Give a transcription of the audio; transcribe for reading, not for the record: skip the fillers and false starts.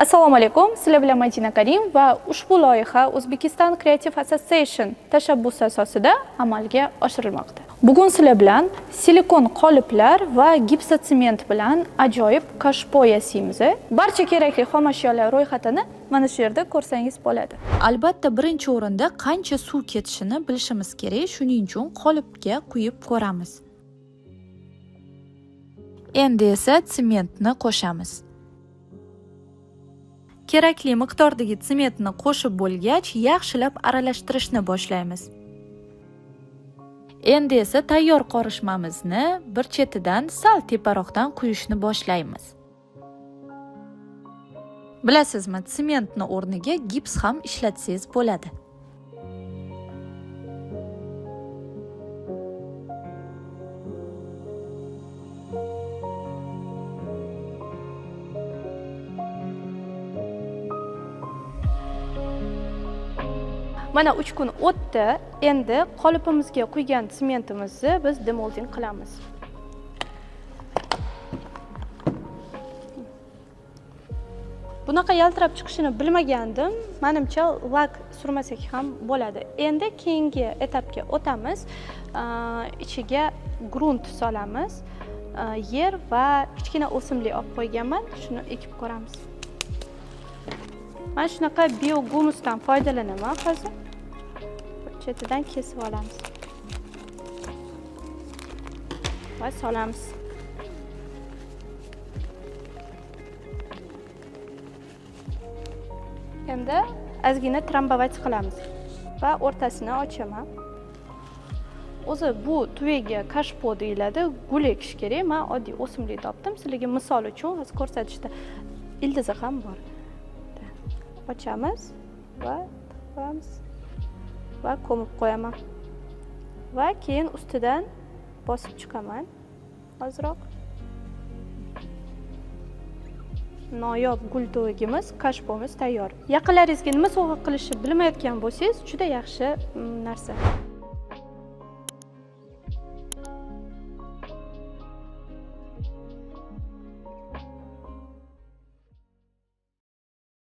Assalomu alaykum. Sizlar bilan Madina Karim va ushbu loyiha Uzbekistan Creative Association tashabbusi asosida amalga oshirilmoqda. Bugun sizlar bilan silikon qoliplar va gipsotsement bilan ajoyib kashpo yasaymiz. Barcha kerakli xomashyolar ro'yxatini mana shu yerda ko'rsangiz bo'ladi. Albatta, birinchi o'rinda qancha suv ketishini bilishimiz kerak. Shuning uchun qolipga quyib ko'ramiz. Endi esa sementni qo'shamiz. Kerakli miqdordagi sementni qo'shib bo'lgach, yaxshilab aralashtirishni boshlaymiz. Endi esa tayyor qorishmamizni bir chetidan sal teparoqdan quyishni boshlaymiz. Bilasizmi, sementni o'rniga gips ham ishlatsangiz bo'ladi. Mana 3 kun o'tdi. Endi qolipimizga quygan sementimizni biz demolding qilamiz. Bunaqa yaltirab chiqishini bilmagandim. Menimcha lak surmasak ham bo'ladi. Endi keyingi etapga o'tamiz. Ichiga grunt solamiz. Yer va kichkina o'simlik olib qo'yganman. Shuni ekib ko'ramiz. Mana shunaqa biogumusdan foydalanaman hozir. Chetidan kesib olamiz. Va solamiz. Endi ozgina trambovat qilamiz va o'rtasini ochaman. O'zi bu tuyaga kashpo deyiladi, gul ekish kerak. Men oddiy o'simlik topdim. Sizlarga misol uchun hozir ko'rsatishda ildizi ham bor. Ochamiz va qo'yamiz va ko'mib qo'yaman. Va keyin ustidan bosib chiqaman. Ozroq. Noyob gul to'yigimiz, kashpomiz tayyor. Yaqinlaringizga nima sovg'a qilishni bilmayotgan bo'lsangiz, juda yaxshi narsa.